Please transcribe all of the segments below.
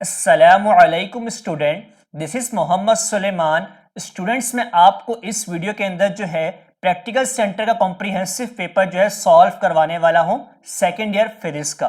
अस्सलामुअलैकुम student, this is Mohammad Suleman. Students, मैं आपको इस वीडियो के अंदर जो है प्रैक्टिकल सेंटर का कॉम्प्रिहेंसिव पेपर जो है सॉल्व करवाने वाला हूं सेकेंड ईयर फिजिक्स का।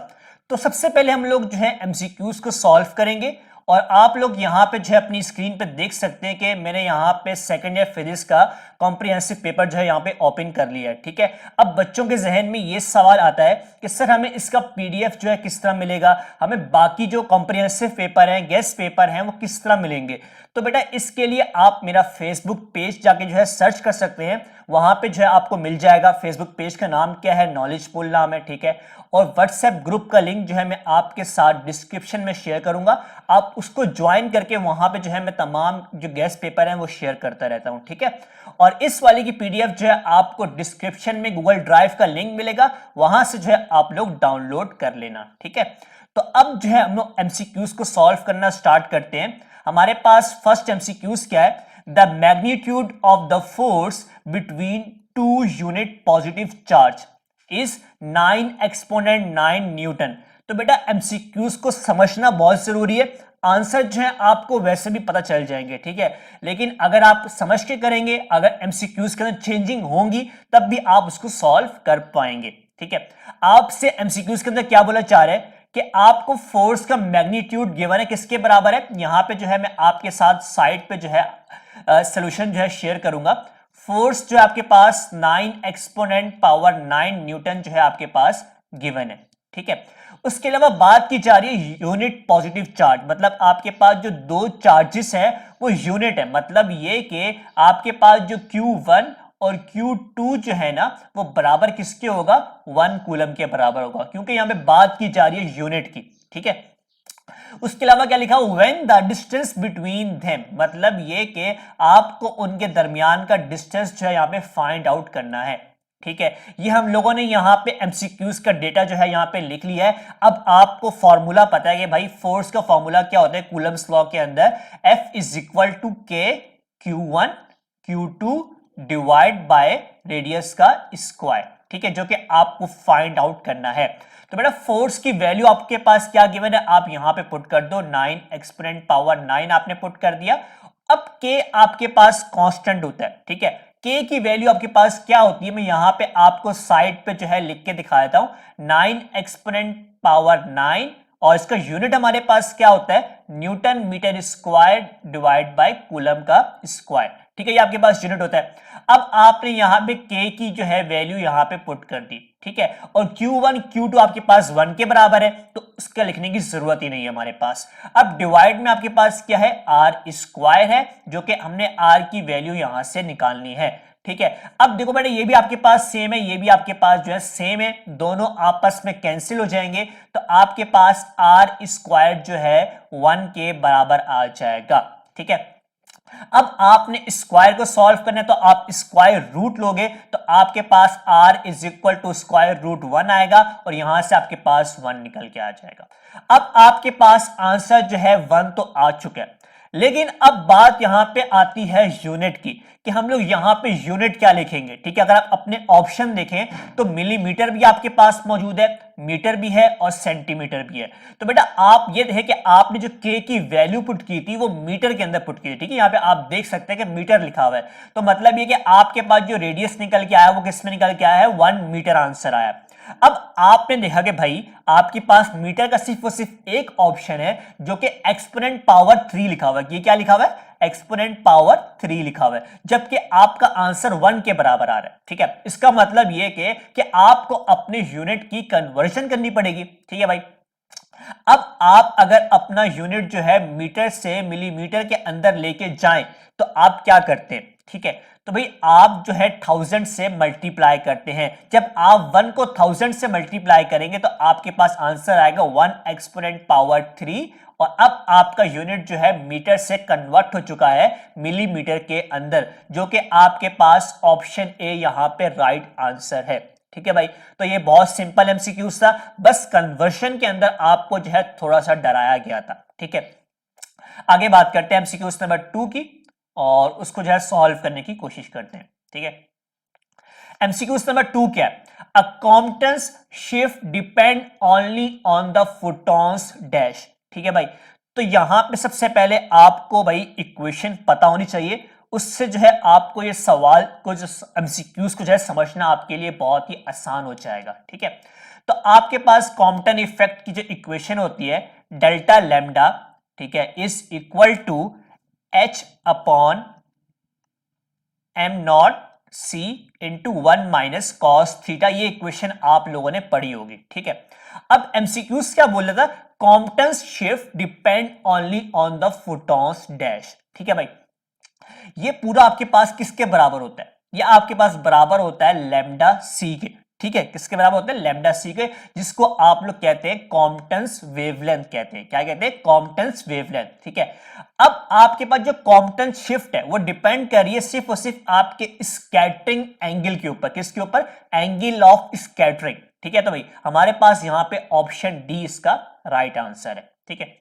तो सबसे पहले हम लोग जो है एमसीक्यूज को सॉल्व करेंगे और आप लोग यहाँ पे जो है अपनी स्क्रीन पे देख सकते हैं कि मैंने यहाँ पे सेकेंड ईयर फिजिक्स का कॉम्प्रिहेंसिव पेपर जो है यहाँ पे ओपन कर लिया है। ठीक है, अब बच्चों के जहन में ये सवाल आता है कि सर हमें इसका पीडीएफ जो है किस तरह मिलेगा, हमें बाकी जो कॉम्प्रिहेंसिव पेपर हैं, गेस्ट पेपर हैं, वो किस तरह मिलेंगे। तो बेटा इसके लिए आप मेरा फेसबुक पेज जाके जो है सर्च कर सकते हैं, वहां पे जो है आपको मिल जाएगा। फेसबुक पेज का नाम क्या है, नॉलेज पूल नाम है। ठीक है, और व्हाट्सएप ग्रुप का लिंक जो है मैं आपके साथ डिस्क्रिप्शन में शेयर करूंगा, आप उसको ज्वाइन करके वहां पे जो है मैं तमाम जो गेस्ट पेपर हैं वो शेयर करता रहता हूं। ठीक है, और इस वाले की पीडीएफ जो है आपको डिस्क्रिप्शन में गूगल ड्राइव का लिंक मिलेगा, वहां से जो है आप लोग डाउनलोड कर लेना। ठीक है, तो अब जो है हम लोग एमसीक्यूज को सॉल्व करना स्टार्ट करते हैं। हमारे पास फर्स्ट एमसीक्यूज क्या है, the magnitude of the force between two unit positive charge is 9 exponent 9 Newton. तो बेटा एमसीक्यूज को समझना बहुत जरूरी है, आंसर जो है आपको वैसे भी पता चल जाएंगे। ठीक है, लेकिन अगर आप समझ के करेंगे, अगर एमसीक्यूज के अंदर चेंजिंग होंगी तब भी आप उसको सॉल्व कर पाएंगे। ठीक है, आपसे एमसीक्यूज के अंदर क्या बोला चाह रहे हैं कि आपको फोर्स का मैग्नीट्यूड गिवन है, किसके बराबर है। यहां पे जो है मैं आपके साथ साइड पे जो है सोल्यूशन जो है शेयर करूंगा। फोर्स जो है आपके पास 9 एक्सपोनेंट पावर 9 न्यूटन जो है आपके पास गिवन है। ठीक है, उसके अलावा बात की जा रही है यूनिट पॉजिटिव चार्ज, मतलब आपके पास जो दो चार्जेस है वो यूनिट है। मतलब ये कि आपके पास जो Q1 और Q2 जो है ना वो बराबर किसके होगा, 1 कूलम के बराबर होगा, क्योंकि यहां पे बात की जा रही है यूनिट की। ठीक है, उसके अलावा क्या लिखा, when the distance between them, मतलब ये कि आपको उनके दरमियान का डिस्टेंस जो है यहाँ पे फाइंड आउट करना है। ठीक है, ये हम लोगों ने यहाँ पे एमसीक्यूज का डेटा जो है यहाँ पे लिख लिया है। अब आपको फॉर्मूला पता है कि भाई फोर्स का फॉर्मूला क्या होता है कूलम्स लॉ के अंदर, F इज इक्वल टू के Q1 Q2 divide by radius का स्क्वायर। ठीक है, जो कि आपको फाइंड आउट करना है। तो बेटा फोर्स की वैल्यू आपके पास क्या गिवन है, आप यहां पे पुट कर दो, 9 एक्सपोनेंट पावर 9 आपने पुट कर दिया। अब के आपके पास कांस्टेंट होता है। ठीक है, के की वैल्यू आपके पास क्या होती है, मैं यहां पे आपको साइड पे जो है लिख के दिखा देता हूं, 9 एक्सपोनेंट पावर 9, और इसका यूनिट हमारे पास क्या होता है, newton metre square divide by coulomb का स्क्वायर। ठीक है, ये आपके पास यूनिट होता है। अब आपने यहां पे के की जो है वैल्यू यहां पे पुट कर दी। ठीक है, और Q1 Q2 आपके पास 1 के बराबर है, तो इसका लिखने की जरूरत ही नहीं है हमारे पास। अब डिवाइड में आपके पास क्या है, आर स्क्वायर है, जो कि हमने आर की वैल्यू यहां से निकालनी है। ठीक है, अब देखो बेटा ये भी आपके पास सेम है, ये भी आपके पास जो है सेम है, दोनों आपस में कैंसिल हो जाएंगे, तो आपके पास आर स्क्वायर जो है 1 के बराबर आ जाएगा। ठीक है, अब आपने स्क्वायर को सॉल्व करना है, तो आप स्क्वायर रूट लोगे, तो आपके पास r is equal to square root 1 आएगा, और यहां से आपके पास 1 निकल के आ जाएगा। अब आपके पास आंसर जो है 1 तो आ चुका है, लेकिन अब बात यहां पे आती है यूनिट की, कि हम लोग यहां पे यूनिट क्या लिखेंगे। ठीक है, अगर आप अपने ऑप्शन देखें तो मिलीमीटर भी आपके पास मौजूद है, मीटर भी है और सेंटीमीटर भी है। तो बेटा आप ये देखें कि आपने जो के की वैल्यू पुट की थी वो मीटर के अंदर पुट की थी। ठीक है, यहाँ पे आप देख सकते हैं कि मीटर लिखा हुआ है, तो मतलब ये कि आपके पास जो रेडियस निकल के आया वो किस में निकल के आया है, 1 मीटर आंसर आया। अब आपने देखा कि भाई आपके पास मीटर का सिर्फ और सिर्फ एक ऑप्शन है जो कि एक्सपोनेंट पावर 3 लिखा हुआ है। ये क्या लिखा हुआ है, एक्सपोनेंट पावर 3 लिखा हुआ है, जबकि आपका आंसर 1 के बराबर आ रहा है। ठीक है, इसका मतलब ये कि आपको अपने यूनिट की कन्वर्जन करनी पड़ेगी। ठीक है भाई, अब आप अगर अपना यूनिट जो है मीटर से मिलीमीटर के अंदर लेके जाएं तो आप क्या करते हैं। ठीक है, तो भाई आप जो है 1000 से मल्टीप्लाई करते हैं। जब आप 1 को 1000 से मल्टीप्लाई करेंगे तो आपके पास आंसर आएगा 1 एक्सपोनेंट पावर 3, और अब आपका यूनिट जो है मीटर से कन्वर्ट हो चुका है मिलीमीटर के अंदर, जो कि आपके पास ऑप्शन ए यहां पे राइट आंसर है। ठीक है भाई, तो ये बहुत सिंपल एमसीक्यूज था, बस कन्वर्शन के अंदर आपको जो है थोड़ा सा डराया गया था। ठीक है, आगे बात करते हैं एमसीक्यूज नंबर 2 की, और उसको जो है सॉल्व करने की कोशिश करते हैं। ठीक है, एमसीक्यूज नंबर 2 क्या है, a Compton's shift depend only on the photons dash. ठीक है भाई, तो यहां पे सबसे पहले आपको भाई इक्वेशन पता होनी चाहिए, उससे जो है आपको ये सवाल को जो एमसीक्यूज को जो है समझना आपके लिए बहुत ही आसान हो जाएगा। ठीक है, तो आपके पास कॉम्पटन इफेक्ट की जो इक्वेशन होती है डेल्टा लैम्डा, ठीक है, is equal to H upon M naught C into 1 minus cos theta. ये इक्वेशन आप लोगों ने पढ़ी होगी। ठीक है, अब एमसीक्यूज क्या बोल रहा था, Compton's shift depend only on the photons dash. ठीक है भाई, ये पूरा आपके पास किसके बराबर होता है, ये आपके पास बराबर होता है लैम्डा सी के। ठीक है, किसके बराबर होता है, लैम्डा सी के, जिसको आप लोग कहते हैं कॉम्पटन्स वेवलेंथ कहते हैं। क्या कहते हैं, कॉम्पटन्स वेवलेंथ। ठीक है, अब आपके पास जो कॉम्पटन शिफ्ट है वो डिपेंड कर रही है सिर्फ और सिर्फ आपके स्कैटरिंग एंगल के ऊपर। किसके ऊपर, एंगल ऑफ स्कैटरिंग। ठीक है, तो भाई हमारे पास यहां पे ऑप्शन डी इसका राइट आंसर है। ठीक है,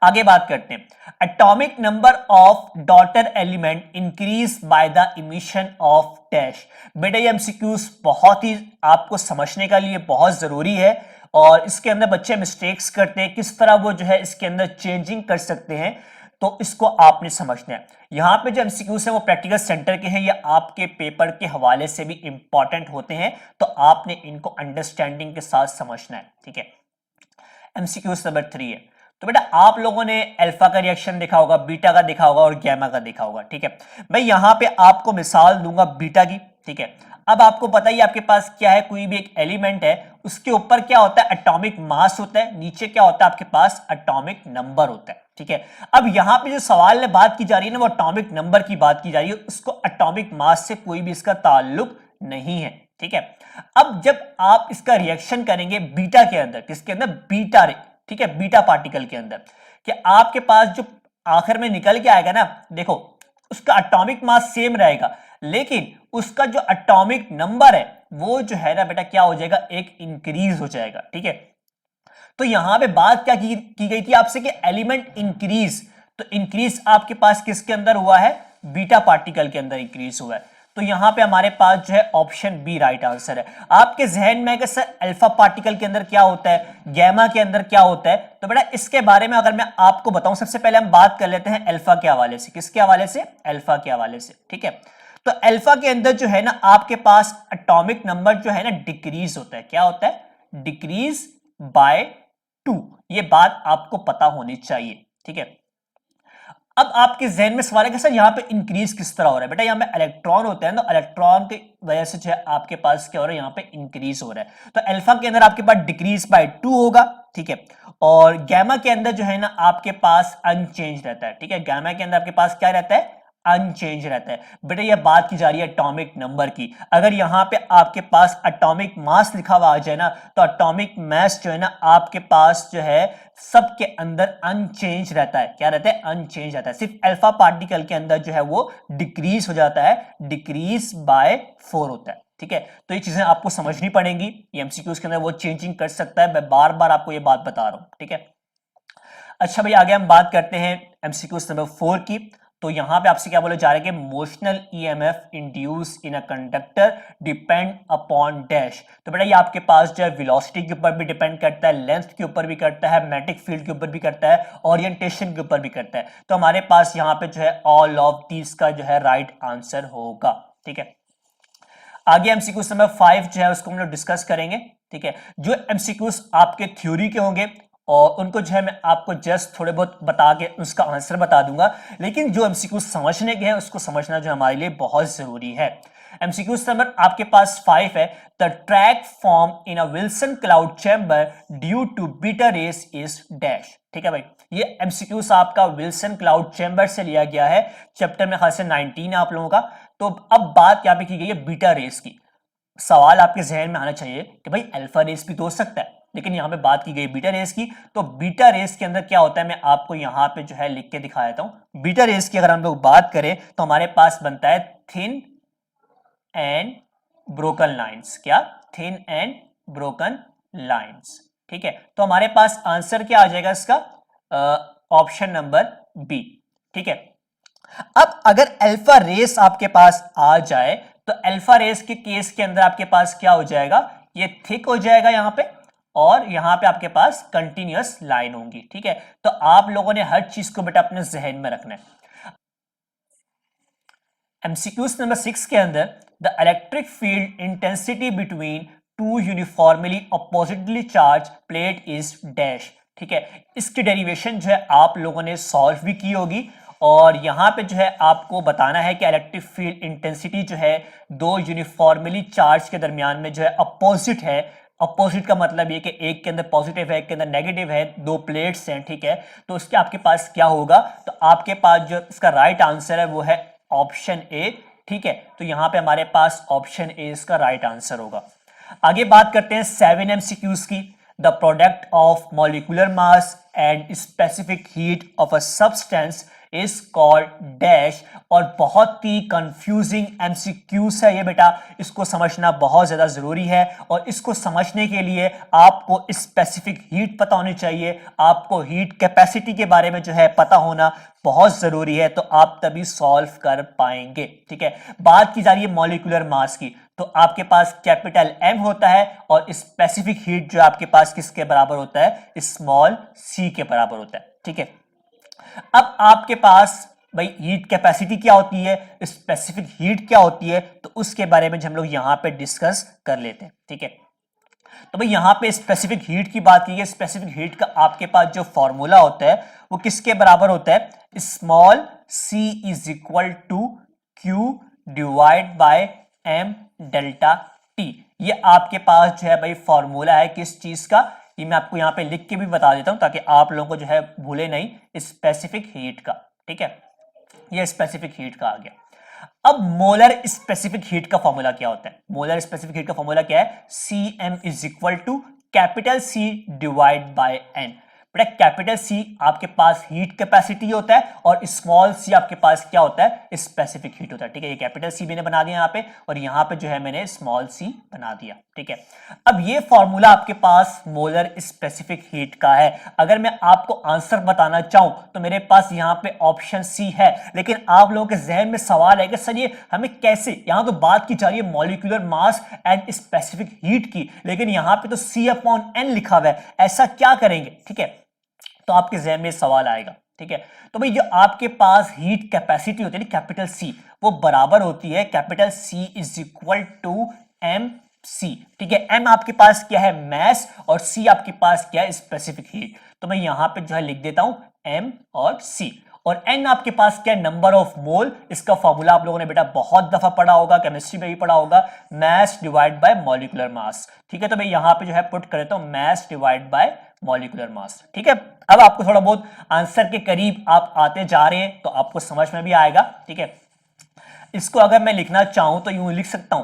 आगे बात करते हैं, atomic number of daughter element increase by the emission of dash. बेटा ये एमसीक्यूज बहुत ही आपको समझने का लिए बहुत जरूरी है, और इसके अंदर बच्चे मिस्टेक्स करते हैं, किस तरह वो जो है इसके अंदर चेंजिंग कर सकते हैं, तो इसको आपने समझना है। यहां पे जो एमसीक्यूज है वो प्रैक्टिकल सेंटर के हैं, या आपके पेपर के हवाले से भी इंपॉर्टेंट होते हैं, तो आपने इनको अंडरस्टैंडिंग के साथ समझना है। ठीक है, एमसीक्यूज नंबर 3 है, तो बेटा आप लोगों ने अल्फा का रिएक्शन देखा होगा, बीटा का देखा होगा और गैमा का देखा होगा। ठीक है, मैं यहां पे आपको मिसाल दूंगा बीटा की। ठीक है, अब आपको पता ही आपके पास क्या है, कोई भी एक एलिमेंट है उसके ऊपर क्या होता है, एटॉमिक मास होता है, नीचे क्या होता है आपके पास, एटॉमिक नंबर होता है। ठीक है, अब यहां पे जो सवाल में बात की जा रही है ना, वो एटॉमिक नंबर की बात की जा रही है, उसको एटॉमिक मास से कोई भी इसका ताल्लुक नहीं है। ठीक है, अब जब आप इसका रिएक्शन करेंगे बीटा के अंदर, किसके अंदर, बीटा, ठीक है, बीटा पार्टिकल के अंदर, कि आपके पास जो आखिर में निकल के आएगा ना, देखो उसका एटॉमिक मास सेम रहेगा, लेकिन उसका जो एटॉमिक नंबर है वो जो है ना बेटा क्या हो जाएगा, एक इंक्रीज हो जाएगा। ठीक है, तो यहां पे बात क्या की गई थी आपसे कि एलिमेंट इंक्रीज, तो इंक्रीज आपके पास किसके अंदर हुआ है, बीटा पार्टिकल के अंदर इंक्रीज हुआ है। तो यहां पे हमारे पास जो है ऑप्शन बी राइट आंसर है। आपके जहन में कि सर अल्फा पार्टिकल के अंदर क्या होता है, गैमा के अंदर क्या होता है, तो बेटा इसके बारे में अगर मैं आपको बताऊं, सबसे पहले हम बात कर लेते हैं अल्फा के हवाले से। किसके हवाले से, अल्फा के हवाले से। ठीक है, तो अल्फा के अंदर जो है ना आपके पास एटॉमिक नंबर जो है ना डिक्रीज होता है। क्या होता है, डिक्रीज बाय 2। ये बात आपको पता होनी चाहिए। ठीक है, अब आपके जहन में सवाल है कि सर यहाँ पे इंक्रीज किस तरह हो रहा है, बेटा यहाँ पे इलेक्ट्रॉन होते हैं, तो इलेक्ट्रॉन की वजह से जो है आपके पास क्या हो रहा है, यहाँ पे इंक्रीज हो रहा है। तो अल्फा के अंदर आपके पास डिक्रीज बाय 2 होगा। ठीक है, और गैमा के अंदर जो है ना आपके पास अनचेंज रहता है। ठीक है, गैमा के अंदर आपके पास क्या रहता है, अनचेंज रहता है। बेटा ये बात की जा रही है एटॉमिक नंबर की, अगर यहां पे आपके पास एटॉमिक मास लिखा हुआ आ जाए ना, तो एटॉमिक मास जो है ना आपके पास जो है सबके अंदर अनचेंज रहता है। क्या रहता है, अनचेंज रहता है। सिर्फ अल्फा पार्टिकल के अंदर जो है वो डिक्रीज हो जाता है, डिक्रीज बाय 4 होता है। ठीक है, तो ये चीजें आपको समझनी पड़ेंगी, ये एमसीक्यूज के अंदर वो चेंजिंग कर सकता है, मैं बार बार आपको ये बात बता रहा हूं। ठीक है, अच्छा भाई आगे हम बात करते हैं एमसीक्यूज नंबर 4 की। तो यहां पे आपसे क्या बोले जा रहे हैं कि motional EMF induce in a conductor depend upon dash. तो बेटा ये आपके पास जो है वेलोसिटी के ऊपर भी डिपेंड करता है, लेंथ के ऊपर भी करता है, मैग्नेटिक फील्ड के ऊपर भी करता है, ओरिएंटेशन के ऊपर भी करता है। तो हमारे पास यहाँ पे जो है ऑल ऑफ दीज का जो है राइट आंसर होगा। ठीक है, आगे एमसीक्यूज नंबर 5 जो है उसको हम लोग डिस्कस करेंगे। ठीक है, जो एमसीक्यूज आपके थ्योरी के होंगे और उनको जो है मैं आपको जस्ट थोड़े बहुत बता के उसका आंसर बता दूंगा, लेकिन जो एमसीक्यू समझने के हैं उसको समझना जो हमारे लिए बहुत जरूरी है। एमसीक्यू नंबर आपके पास 5 है, the track form in a Wilson cloud chamber due to beta rays is dash. ठीक है भाई, ये एमसीक्यूज आपका विल्सन क्लाउड चैम्बर से लिया गया है, चैप्टर में खास 19 है आप लोगों का। तो अब बात यहाँ पे की गई है बीटा रेस की। सवाल आपके जहन में आना चाहिए कि भाई अल्फा रेस भी तो हो सकता है, लेकिन यहां पे बात की गई बीटा रेस की। तो बीटा रेस के अंदर क्या होता है मैं आपको यहां पे जो है लिख के दिखा देता हूं। बीटा रेस की अगर हम लोग बात करें तो हमारे पास बनता है थिन एंड ब्रोकन लाइंस। क्या, थिन एंड ब्रोकन लाइंस। ठीक है, तो हमारे पास आंसर क्या आ जाएगा इसका, ऑप्शन नंबर बी। ठीक है, अब अगर अल्फा रेस आपके पास आ जाए तो अल्फा रेस के केस के अंदर आपके पास क्या हो जाएगा, ये थिक हो जाएगा यहां पे, और यहां पे आपके पास कंटिन्यूअस लाइन होंगी, ठीक है। तो आप लोगों ने हर चीज को बेटा अपने जहन में रखना है। एमसीक्यूज नंबर 6 के अंदर the electric field intensity between two uniformly oppositely charge plate is dash, ठीक है। इसकी डेरिवेशन जो है आप लोगों ने सॉल्व भी की होगी और यहां पे जो है आपको बताना है कि इलेक्ट्रिक फील्ड इंटेंसिटी जो है दो यूनिफॉर्मली चार्ज के दरमियान में जो है अपोजिट है। अपोजिट का मतलब ये कि एक के अंदर पॉजिटिव है, एक के अंदर नेगेटिव है, दो प्लेट्स हैं, ठीक है। तो उसके आपके पास क्या होगा, तो आपके पास जो इसका राइट आंसर है वो है ऑप्शन ए, ठीक है। तो यहां पे हमारे पास ऑप्शन ए इसका राइट आंसर होगा। आगे बात करते हैं 7 MCQs की। The product of molecular mass and specific heat of a substance is called dash. और बहुत ही कंफ्यूजिंग एमसीक्यूज है ये बेटा, इसको समझना बहुत ज्यादा जरूरी है और इसको समझने के लिए आपको स्पेसिफिक हीट पता होनी चाहिए, आपको हीट कैपेसिटी के बारे में जो है पता होना बहुत जरूरी है, तो आप तभी सॉल्व कर पाएंगे, ठीक है। बात की जा रही है मॉलिक्यूलर मास की, तो आपके पास कैपिटल एम होता है और स्पेसिफिक हीट जो आपके पास किसके बराबर होता है, स्मॉल सी के बराबर होता है, ठीक है। अब आपके पास भाई हीट कैपेसिटी क्या होती है, स्पेसिफिक हीट क्या होती है, तो उसके बारे में हम लोग यहां पे डिस्कस कर लेते हैं, ठीक है। तो भाई यहां पे स्पेसिफिक हीट की बात की है। स्पेसिफिक हीट का आपके पास जो फॉर्मूला होता है वो किसके बराबर होता है, small c is equal to Q divide by M delta T. ये आपके पास जो है भाई फॉर्मूला है किस चीज का, ये मैं आपको यहां पे लिख के भी बता देता हूं ताकि आप लोगों को जो है भूले नहीं, स्पेसिफिक हीट का, ठीक है। ये स्पेसिफिक हीट का आ गया। अब मोलर स्पेसिफिक हीट का फॉर्मूला क्या होता है, मोलर स्पेसिफिक हीट का फॉर्मूला क्या है, C M is equal to capital C divide by N. बेटा कैपिटल सी आपके पास हीट कैपेसिटी होता है और स्मॉल सी आपके पास क्या होता है, स्पेसिफिक हीट होता है, ठीक है। ये कैपिटल सी मैंने बना दिया यहाँ पे और यहाँ पे जो है मैंने स्मॉल सी बना दिया, ठीक है। अब ये फॉर्मूला आपके पास मोलर स्पेसिफिक हीट का है। अगर मैं आपको आंसर बताना चाहूं तो मेरे पास यहाँ पे ऑप्शन सी है, लेकिन आप लोगों के जहन में सवाल है कि सर ये हमें कैसे, यहां तो बात की जा रही है molecular mass and specific heat की, लेकिन यहाँ पे तो C/N लिखा हुआ है, ऐसा क्या करेंगे, ठीक है। तो आपके जहन में सवाल आएगा, ठीक है। तो भाई जो आपके पास हीट कैपेसिटी होती है कैपिटल सी, वो बराबर होती है capital C is equal to M C, ठीक है। एम आपके पास क्या है, मैस, और सी आपके पास क्या है, स्पेसिफिक हीट। तो मैं यहां पे जो है लिख देता हूं एम और सी। और एन आपके पास क्या है, नंबर ऑफ मोल। इसका फॉर्मूला आप लोगों ने बेटा बहुत दफा पढ़ा होगा, केमिस्ट्री में भी पढ़ा होगा, mass divide by molecular mass, ठीक है। तो मैं यहां पे जो है पुट कर देता हूं mass divide by molecular mass, ठीक है। अब आपको थोड़ा बहुत आंसर के करीब आप आते जा रहे हैं तो आपको समझ में भी आएगा, ठीक है। इसको अगर मैं लिखना चाहूं तो यूं लिख सकता हूं,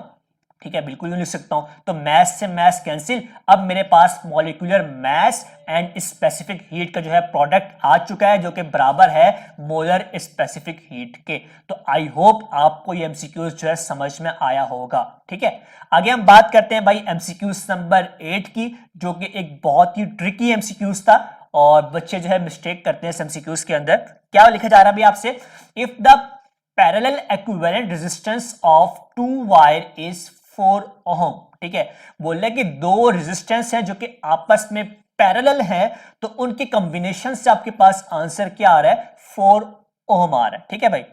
ठीक है, बिल्कुल यूं लिख सकता हूं। तो मैस से मैस कैंसिल, अब मेरे पास molecular mass and specific heat का जो है प्रोडक्ट आ चुका है जो कि बराबर है मोलर स्पेसिफिक हीट के। तो आई होप आपको ये एमसीक्यूज जो है समझ में आया होगा, ठीक है। आगे हम बात करते हैं भाई एमसीक्यूज नंबर 8 की, जो कि एक बहुत ही ट्रिकी एमसीक्यूज था और बच्चे जो है मिस्टेक करते हैं एमसीक्यूज के अंदर। क्या लिखा जा रहा है भाई आपसे, if the parallel equivalent resistance of two wire is 4 ohm, ठीक है। बोल रहे कि दो रेजिस्टेंस हैं जो कि आपस में पैरेलल हैं, तो उनके कॉम्बिनेशन से आपके पास आंसर क्या आ रहा है, 4 ओम आ रहा है, ठीक है भाई।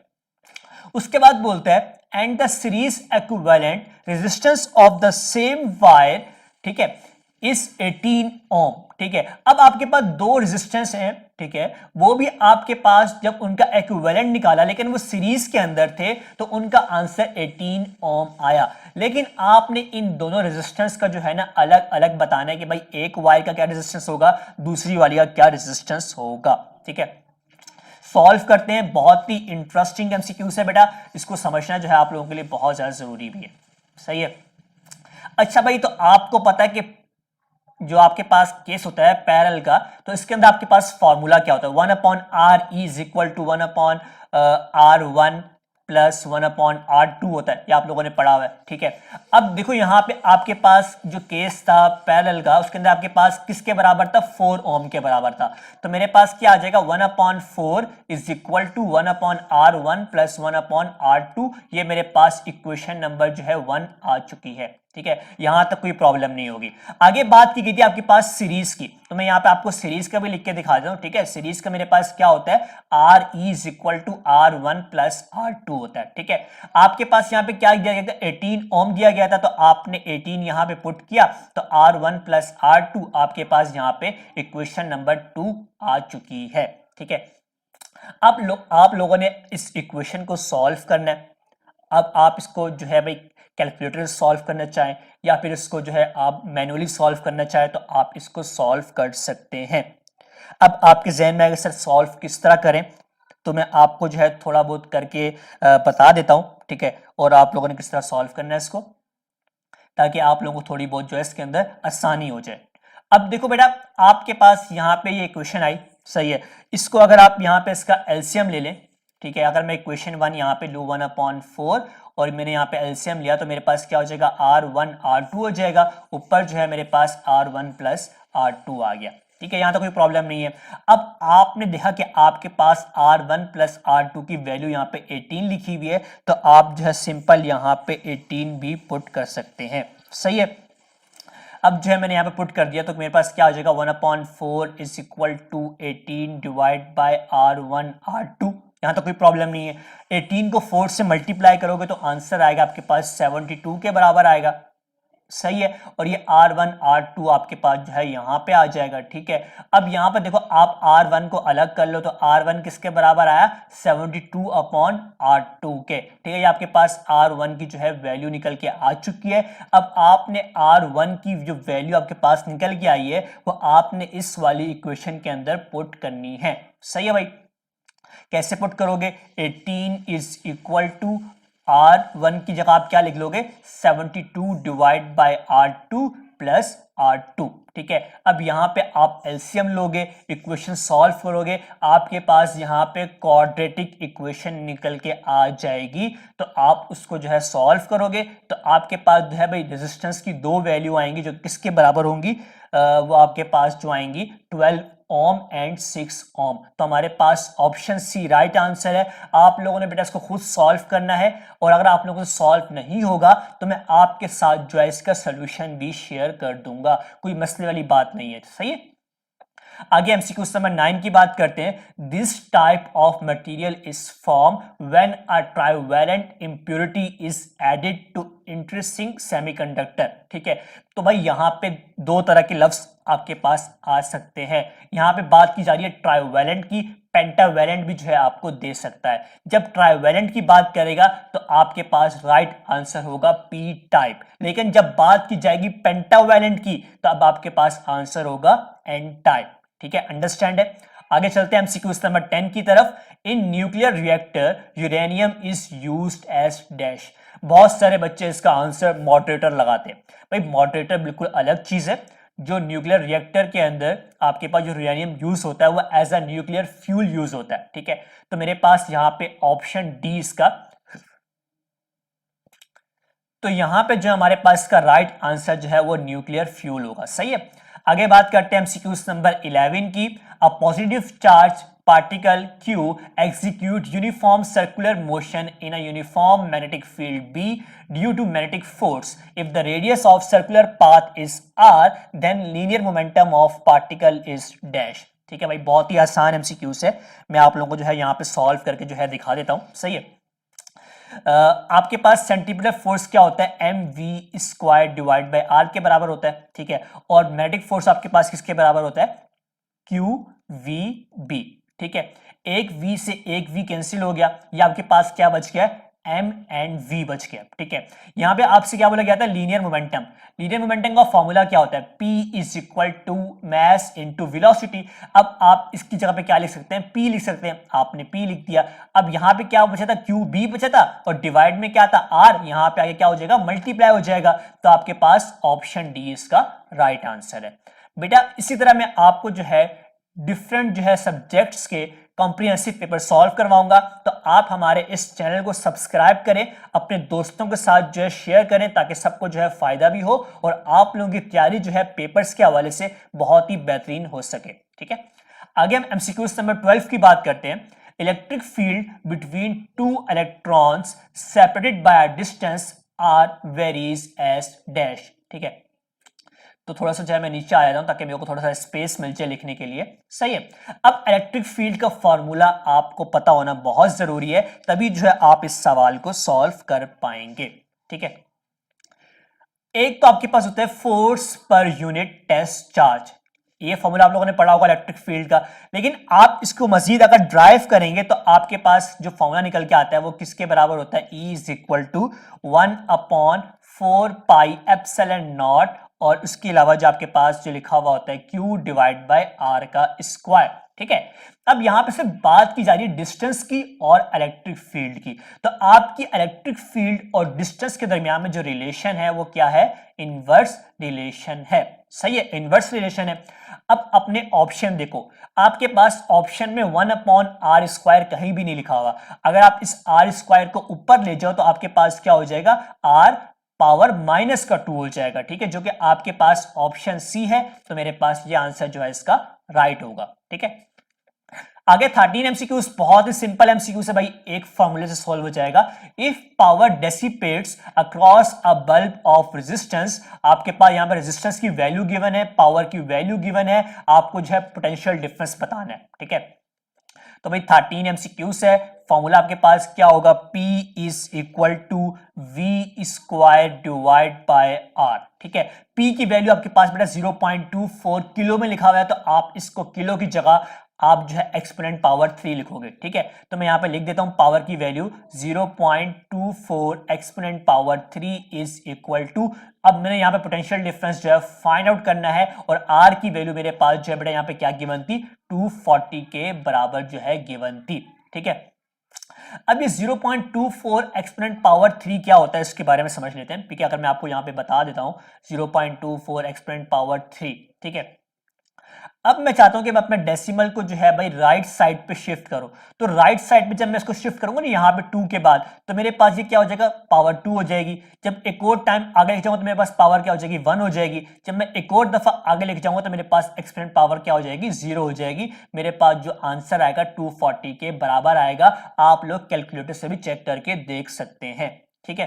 उसके बाद बोलते हैं and the series equivalent resistance of the same wire, ठीक है, इज 18 ओम, ठीक है। अब आपके पास दो रेजिस्टेंस हैं, ठीक है, वो भी आपके पास जब उनका इक्विवेलेंट निकाला लेकिन वो सीरीज के अंदर थे तो उनका आंसर 18 ओम आया। लेकिन आपने इन दोनों रेजिस्टेंस का जो है ना अलग अलग बताना है कि भाई एक वायर का क्या रेजिस्टेंस होगा, दूसरी वाली का क्या रेजिस्टेंस होगा, ठीक है। सॉल्व करते हैं, बहुत ही इंटरेस्टिंग एमसीक्यूज है बेटा, इसको समझना जो है आप लोगों के लिए बहुत ज्यादा जरूरी भी है, सही है। अच्छा भाई, तो आपको पता है कि जो आपके पास केस होता है पैरेलल का, तो इसके अंदर आपके पास फॉर्मूला क्या होता है, 1/r is equal to 1/r1 plus 1/r2 होता है, ये आप लोगों ने पढ़ा हुआ है, ठीक है। अब देखो यहाँ पे आपके पास जो केस था पैरेलल का, उसके अंदर आपके पास किसके बराबर था, 4 ओम के बराबर था। तो मेरे पास क्या आ जाएगा, 1/4 is equal to 1/r1 plus 1/r2। ये मेरे पास इक्वेशन नंबर जो है 1 आ चुकी है, ठीक है, यहां तक कोई प्रॉब्लम नहीं होगी। आगे बात की गई थी आपके पास सीरीज की, तो मैं यहाँ पे आपको सीरीज का भी लिख के दिखा देता हूं। ठीक है, सीरीज का मेरे पास क्या होता है, R E is equal to R1 plus R2 होता है। ठीक है, आपके पास यहाँ पे क्या दिया गया था, 18 ओम दिया गया था, तो आपने 18 यहाँ पे पुट किया, तो R1 प्लस R2 आपके पास यहाँ पे इक्वेशन नंबर 2 आ चुकी है। ठीक है, अब आप लोगों ने इस इक्वेशन को सॉल्व करना है। अब आप इसको जो है भाई कैलकुलेटर से सॉल्व करना चाहें या फिर इसको जो है आप मैन्युअली सॉल्व करना चाहें तो आप इसको सॉल्व कर सकते हैं। अब आपके जहन में अगर सर सॉल्व किस तरह करें, तो मैं आपको जो है थोड़ा बहुत करके बता देता हूं। ठीक है, और आप लोगों ने किस तरह सॉल्व करना है इसको, ताकि आप लोगों को थोड़ी बहुत जो है इसके अंदर आसानी हो जाए। अब देखो बेटा, आपके पास यहाँ पे ये इक्वेशन आई, सही है, इसको अगर आप यहाँ पे इसका एलसीएम ले लें। ठीक है, अगर मैं इक्वेशन 1 यहाँ पे लू 1/4 और मैंने यहाँ पे एलसीएम लिया, तो मेरे पास क्या हो जाएगा, R1 R2 हो जाएगा, ऊपर जो है मेरे पास R1 प्लस R2 आ गया। ठीक है, यहां तो कोई प्रॉब्लम नहीं है। अब आपने देखा कि आपके पास R1 प्लस R2 की वैल्यू यहाँ पे 18 लिखी हुई है, तो आप जो है सिंपल यहाँ पे 18 भी पुट कर सकते हैं। सही है, अब जो है मैंने यहाँ पे पुट कर दिया, तो मेरे पास क्या हो जाएगा, 1/4 is equal to 18 divide by R1 R2। यहाँ तो कोई प्रॉब्लम नहीं है। 18 को 4 से मल्टीप्लाई करोगे तो आंसर आएगा आपके पास 72 के बराबर आएगा। सही है, और ये R1 R2 आपके पास जो है यहाँ पे आ जाएगा। ठीक है, अब यहाँ पर देखो, आप R1 को अलग कर लो, तो R1 किसके बराबर आया, 72/R2 के। ठीक है, ये आपके पास R1 की जो है वैल्यू निकल के आ चुकी है। अब आपने R1 की जो वैल्यू आपके पास निकल के आई है, वो आपने इस वाली इक्वेशन के अंदर पुट करनी है। सही है भाई, कैसे पुट करोगे, 18 इज इक्वल टू R1 की जगह आप क्या लिख लोगे, 72 divide by R2 plus R2। ठीक है, अब यहां पे आप एलसीएम लोगे, इक्वेशन सॉल्व करोगे, आपके पास यहां पे क्वाड्रेटिक इक्वेशन निकल के आ जाएगी। तो आप उसको जो है सॉल्व करोगे, तो आपके पास जो है भाई रेजिस्टेंस की दो वैल्यू आएंगी, जो किसके बराबर होंगी, वो आपके पास जो आएंगी 12 ओम एंड 6 ओम। तो हमारे पास ऑप्शन सी राइट आंसर है। आप लोगों ने बेटा इसको खुद सॉल्व करना है, और अगर आप लोगों से सॉल्व नहीं होगा तो मैं आपके साथ जो है इसका सोल्यूशन भी शेयर कर दूंगा, कोई मसले वाली बात नहीं है। सही है, आगे एमसीक्यू नंबर 9 की बात करते हैं। This type of material is form when a trivalent impurity is added to intrinsic semiconductor. ठीक है, तो भाई यहाँ पे दो तरह के लफ्ज आपके पास आ सकते हैं। यहाँ पे बात की जा रही है ट्राइवेलेंट की, पेंटावेलेंट भी जो है आपको दे सकता है। जब ट्राइवेलेंट की बात करेगा तो आपके पास राइट आंसर होगा पी टाइप, लेकिन जब बात की जाएगी पेंटावेलेंट की तो अब आपके पास आंसर होगा एन टाइप। ठीक है, अंडरस्टैंड है। आगे चलते हैं एमसीक्यू नंबर 10 की तरफ। In nuclear reactor uranium is used as dash. बहुत सारे बच्चे इसका आंसर मॉडरेटर लगाते हैं। भाई मॉडरेटर बिल्कुल अलग चीज है। जो न्यूक्लियर रिएक्टर के अंदर आपके पास जो यूरेनियम यूज होता है वो as a nuclear fuel use होता है। ठीक है, तो मेरे पास यहाँ पे ऑप्शन डी इसका, तो यहां पे जो हमारे पास इसका राइट आंसर जो है वो न्यूक्लियर फ्यूल होगा। सही है, आगे बात करते हैं एमसीक्यू नंबर 11 की। A positive charge particle Q execute uniform circular motion in a uniform magnetic field B due to magnetic force. If the radius of circular path is R, then linear momentum of particle is dash. ठीक है भाई, बहुत ही आसान MCQ है, मैं आप लोगों को जो है यहाँ पे सॉल्व करके जो है दिखा देता हूँ। सही है, आपके पास सेंटीमीटर फोर्स क्या होता है, M V square divide by R के बराबर होता है। ठीक है, और मैग्नेटिक फोर्स आपके पास किसके बराबर होता है, क्यू वी बी। ठीक है, एक v से एक v कैंसिल हो गया, ये आपके पास क्या बच गया, m एंड v बच गया। ठीक है, यहां पे आपसे क्या बोला गया था, लीनियर मोमेंटम। लीनियर मोमेंटम का फॉर्मूला क्या होता है, p is equal to mass into velocity. अब आप इसकी जगह पे क्या लिख सकते हैं, p लिख सकते हैं, आपने p लिख दिया। अब यहां पे क्या बचा था, qb बचा था, और डिवाइड में क्या था, r, यहां पे आगे क्या हो जाएगा, मल्टीप्लाई हो जाएगा। तो आपके पास ऑप्शन डी इसका राइट आंसर है। बेटा इसी तरह मैं आपको जो है डिफरेंट जो है सब्जेक्ट्स के कॉम्प्रिहेंसिव पेपर सॉल्व करवाऊंगा, तो आप हमारे इस चैनल को सब्सक्राइब करें, अपने दोस्तों के साथ जो है शेयर करें, ताकि सबको जो है फायदा भी हो और आप लोगों की तैयारी जो है पेपर्स के हवाले से बहुत ही बेहतरीन हो सके। ठीक है, आगे हम एमसीक्यू नंबर 12 की बात करते हैं। Electric field between two electrons separated by a distance R varies as dash. ठीक है, तो थोड़ा सा जो है मैं नीचे आ जाता हूं ताकि मेरे को थोड़ा सा स्पेस मिल जाए लिखने के लिए। सही है, अब इलेक्ट्रिक फील्ड का फॉर्मूला आपको पता होना बहुत जरूरी है, तभी जो है आप इस सवाल को सॉल्व कर पाएंगे। ठीक है, एक तो आपके पास होता है फोर्स पर यूनिट टेस्ट चार्ज, ये फॉर्मूला आप लोगों ने पढ़ा होगा इलेक्ट्रिक फील्ड का, लेकिन आप इसको मजीद अगर ड्राइव करेंगे तो आपके पास जो फॉर्मूला निकल के आता है वो किसके बराबर होता है, E is equal to 1/4 pi epsilon naught, और उसके अलावा जो आपके पास जो लिखा हुआ होता है Q डिवाइड बाय R का स्क्वायर। ठीक है, अब यहां पे सिर्फ बात की जा रही है डिस्टेंस की और इलेक्ट्रिक फील्ड की, तो आपकी इलेक्ट्रिक फील्ड और डिस्टेंस के दरमियान में जो रिलेशन है वो क्या है, इनवर्स रिलेशन है। सही है, इनवर्स रिलेशन है। अब अपने ऑप्शन देखो, आपके पास ऑप्शन में 1/r² कहीं भी नहीं लिखा हुआ, अगर आप इस r² को ऊपर ले जाओ तो आपके पास क्या हो जाएगा, r पावर -2 हो जाएगा। ठीक है, जो कि आपके पास ऑप्शन सी है, तो मेरे पास ये आंसर जो है इसका राइट होगा। ठीक है, आगे 13 एमसीक्यूज बहुत ही सिंपल एमसीक्यू से भाई, एक फॉर्मूले से सॉल्व हो जाएगा। If power dissipates across a bulb of resistance, आपके पास यहां पर रेजिस्टेंस की वैल्यू गिवन है, पावर की वैल्यू गिवन है, आपको जो है पोटेंशियल डिफरेंस बताना है। ठीक है, तो भाई 13 एमसीक्यू से फॉर्मूला आपके पास क्या होगा, P is equal to V square divide by R। ठीक है, P की वैल्यू आपके पास बेटा 0.24 किलो में लिखा हुआ है, तो आप इसको किलो की जगह आप जो है एक्सपोनेंट पावर 3 लिखोगे। ठीक है, तो मैं यहां पे लिख देता हूं पावर की value 0.24 exponent power 3 is equal to, अब मैंने यहां पे पोटेंशियल डिफरेंस जो है फाइंड आउट करना है, और R की वैल्यू मेरे पास जो है बेटा यहां पे क्या गिवन थी, 240 के बराबर जो है गिवन थी। ठीक है, अब ये 0.24 एक्सपोनेंट पावर 3 क्या होता है इसके बारे में समझ लेते हैं। ठीक है, अगर मैं आपको यहां पे बता देता हूं 0.24 एक्सपोनेंट पावर 3। ठीक है, अब मैं चाहता हूं कि मैं अपने डेसिमल को जो है भाई राइट साइड पे शिफ्ट करूं, तो राइट साइड पे जब मैं इसको शिफ्ट करूंगा ना यहां पे 2 के बाद, तो मेरे पास ये क्या हो जाएगा, पावर 2 हो जाएगी। जब एक और टाइम आगे लेके जाऊंगा तो मेरे पास पावर क्या हो जाएगी, 1 हो जाएगी। जब मैं एक और दफा आगे लेके जाऊंगा तो मेरे पास एक्सपोनेंट पावर क्या हो जाएगी, 0 हो जाएगी। मेरे पास जो आंसर आएगा 240 के बराबर आएगा, आप लोग कैलकुलेटर से भी चेक करके देख सकते हैं। ठीक है,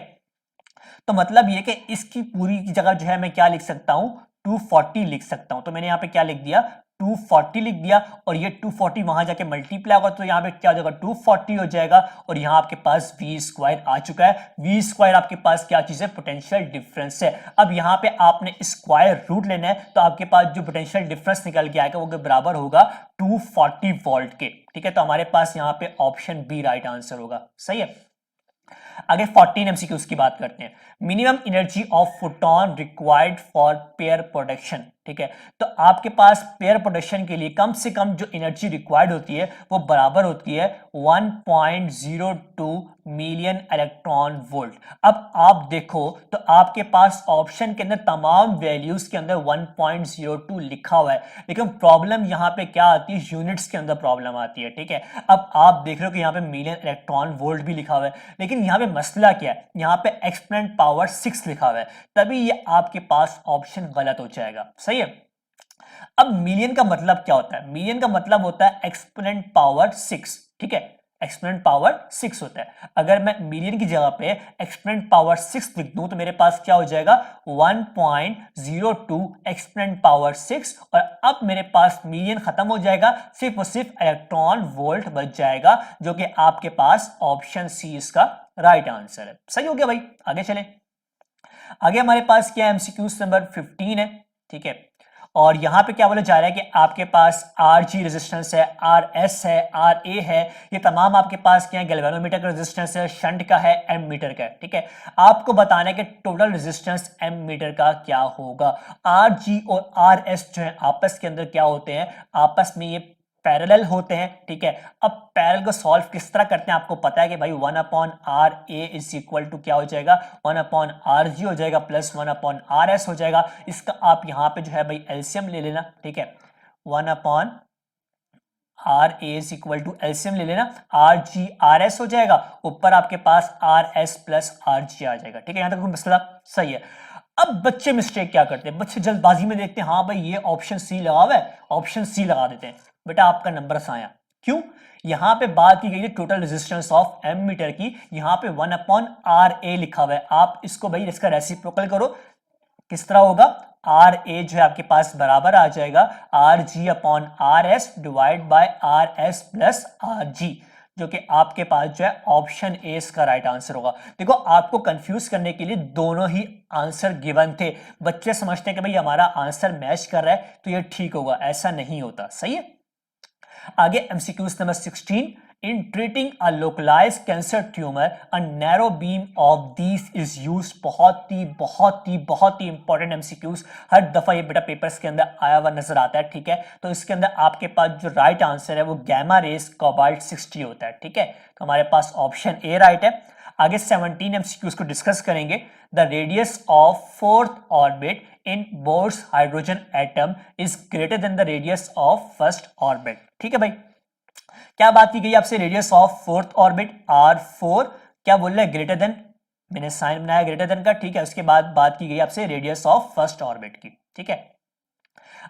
तो मतलब ये कि इसकी पूरी की जगह जो है मैं क्या लिख सकता हूं, 240 लिख सकता हूं। तो मैंने यहां पे क्या लिख दिया, 240 लिख दिया, और ये 240 वहां जाके मल्टीप्लाई होगा तो यहां पे क्या हो जाएगा, 240 हो जाएगा, और यहां आपके पास V स्क्वायर आ चुका है। V स्क्वायर आपके पास क्या चीज है, पोटेंशियल डिफरेंस है। अब यहां पे आपने स्क्वायर रूट लेना है, तो आपके पास जो पोटेंशियल डिफरेंस निकल के आएगा वो बराबर होगा 240 वोल्ट के। ठीक है, तो हमारे पास यहां पे ऑप्शन बी राइट आंसर होगा। सही है, आगे 14 एमसीक्यूज की बात करते हैं। Minimum energy of photon required for pair production. ठीक है, तो आपके पास पेयर प्रोडक्शन के लिए कम से कम जो एनर्जी रिक्वायर्ड होती है वो बराबर होती है 1.02 मिलियन इलेक्ट्रॉन वोल्ट। अब आप देखो तो आपके पास ऑप्शन के अंदर तमाम वैल्यूज के अंदर 1.02 लिखा हुआ है, लेकिन प्रॉब्लम यहां पे क्या आती है, यूनिट्स के अंदर प्रॉब्लम आती है। ठीक है, अब आप देख रहे हो कि यहां पे मिलियन इलेक्ट्रॉन वोल्ट भी लिखा हुआ है, लेकिन यहां पे मसला क्या है, यहां पे एक्सपोनेंट पावर 6 लिखा हुआ है, तभी ये आपके पास ऑप्शन गलत हो जाएगा। सही है, अब मिलियन का मतलब क्या होता है, मिलियन का मतलब होता है एक्सपोनेंट पावर 6। ठीक है, एक्सपोनेंट पावर 6 होता है। अगर मैं मिलियन की जगह पे एक्सपोनेंट पावर 6 लिख दूं तो मेरे पास क्या हो जाएगा, 1.02 एक्सपोनेंट पावर 6, और अब मेरे पास मिलियन खत्म हो जाएगा, सिर्फ और सिर्फ इलेक्ट्रॉन वोल्ट बच जाएगा, जो कि आपके पास ऑप्शन सी इसका राइट आंसर है। सही हो गया भाई, आगे चले। आगे हमारे पास क्या एमसीक्यूज नंबर 15 है। ठीक है, और यहां पे क्या बोला जा रहा है कि आपके पास Rg रेजिस्टेंस है, Rs है, Ra है, ये तमाम आपके पास क्या है, गैल्वेनोमीटर का रेजिस्टेंस है, शंट का है, एम मीटर का है। ठीक है, आपको बताना है कि टोटल रेजिस्टेंस एम मीटर का क्या होगा। Rg और Rs जो है आपस के अंदर क्या होते हैं, आपस में ये पैरेलल होते हैं। ठीक है, अब पैरेलल को सॉल्व किस तरह करते हैं आपको पता है कि भाई 1/RA इज इक्वल टू क्या हो जाएगा, 1/RG हो जाएगा प्लस 1/RS हो जाएगा। इसका आप यहां पे जो है भाई एलसीएम ले लेना। ठीक है, 1/RA is equal to LCM ले लेना, RG/RS हो जाएगा, ऊपर आपके पास RS प्लस RG आ जाएगा। ठीक है, यहां तक कोई मसला सही है। अब बच्चे मिस्टेक क्या करते हैं, बच्चे जल्दबाजी में देखते हैं हाँ भाई ये ऑप्शन सी लगा हुआ है, ऑप्शन सी लगा देते हैं। बेटा आपका नंबर आया, क्यों? यहां पे बात की गई है टोटल रेजिस्टेंस ऑफ एमीटर की, यहां पे 1/RA लिखा हुआ है। आप इसको भाई इसका रेसिप्रोकल करो, किस तरह होगा? आर ए जो है आपके पास बराबर आ जाएगा R G upon R S divide by R S plus R G, जो कि आपके पास जो है ऑप्शन ए इसका राइट आंसर होगा। देखो आपको कंफ्यूज करने के लिए दोनों ही आंसर गिवन थे, बच्चे समझते हैं कि भाई हमारा आंसर मैच कर रहा है तो ये ठीक होगा, ऐसा नहीं होता। सही है। आगे MCQs number 16, in treating a localised cancer tumour a narrow beam of these is used. बहुत ही इंपॉर्टेंट एमसीक्यूज, हर दफा ये बेटा पेपर्स के अंदर आया हुआ नजर आता है, ठीक है। तो इसके अंदर आपके पास जो राइट आंसर है वो गैमा रेस कोबाल्ट 60 होता है, ठीक है। तो हमारे पास ऑप्शन ए राइट है। आगे 17 एमसीक्यूज को डिस्कस करेंगे। The radius of fourth orbit in Bohr's hydrogen atom is greater than the radius of first orbit. ठीक है भाई, क्या बात की गई आपसे? Radius of fourth orbit R4, क्या बोल रहे हैं? ग्रेटर देन, मैंने साइन बनाया ग्रेटर देन का, ठीक है। उसके बाद बात की गई आपसे रेडियस ऑफ फर्स्ट ऑर्बिट की, ठीक है।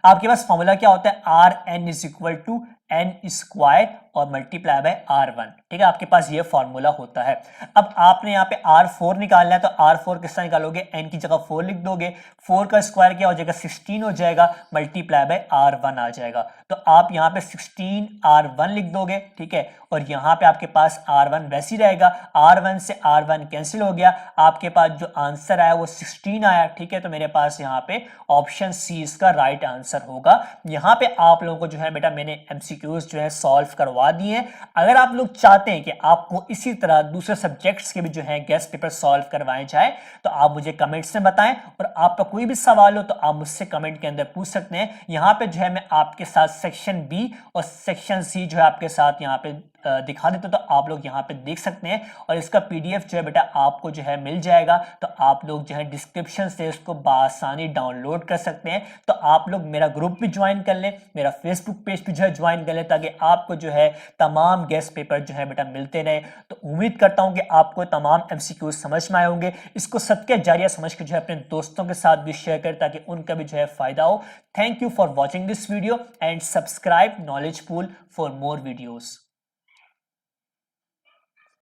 आपके पास फॉर्मूला क्या होता है? R N is equal to N square और मल्टीप्लाई बाय R1, ठीक है। आपके पास ये फॉर्मूला होता है। अब आपने यहाँ पे R4 निकालना है, तो R4 किस तरह निकालोगे? n की जगह 4 लिख दोगे, 4 का स्क्वायर क्या हो जाएगा? 16 हो जाएगा, मल्टीप्लाई बाय R1 आ जाएगा। तो आप यहाँ पे 16 R1 लिख दोगे, ठीक है। और यहाँ पे आपके पास R1 वैसे ही रहेगा, R1 से R1 कैंसिल हो गया, आपके पास जो आंसर आया वो 16 आया, ठीक है। तो मेरे पास यहाँ पे ऑप्शन सी इसका राइट आंसर होगा। यहाँ पे आप लोगों को जो है बेटा मैंने एमसीक्यूज जो है सॉल्व करवा दिए हैं। अगर आप लोग चाहते हैं कि आपको इसी तरह दूसरे सब्जेक्ट्स के भी जो है गेस्ट पेपर सॉल्व करवाए जाए तो आप मुझे कमेंट्स में बताएं, और आपका कोई भी सवाल हो तो आप मुझसे कमेंट के अंदर पूछ सकते हैं। यहाँ पे जो है मैं आपके साथ सेक्शन बी और सेक्शन सी जो है आपके साथ यहाँ पे दिखा देते, तो आप लोग यहाँ पे देख सकते हैं। और इसका पीडीएफ जो है बेटा आपको जो है मिल जाएगा, तो आप लोग जो है डिस्क्रिप्शन से इसको बासानी डाउनलोड कर सकते हैं। तो आप लोग मेरा ग्रुप भी ज्वाइन कर लें, मेरा फेसबुक पेज भी जो है ज्वाइन कर लें, ताकि आपको जो है तमाम गेस्ट पेपर जो है बेटा मिलते रहे। तो उम्मीद करता हूँ कि आपको तमाम एमसीक्यूज समझ में आए होंगे। इसको सदका जारिया समझ के जो है अपने दोस्तों के साथ भी शेयर करें, ताकि उनका भी जो है फायदा हो। Thank you for watching this video and subscribe knowledge pool for more videos.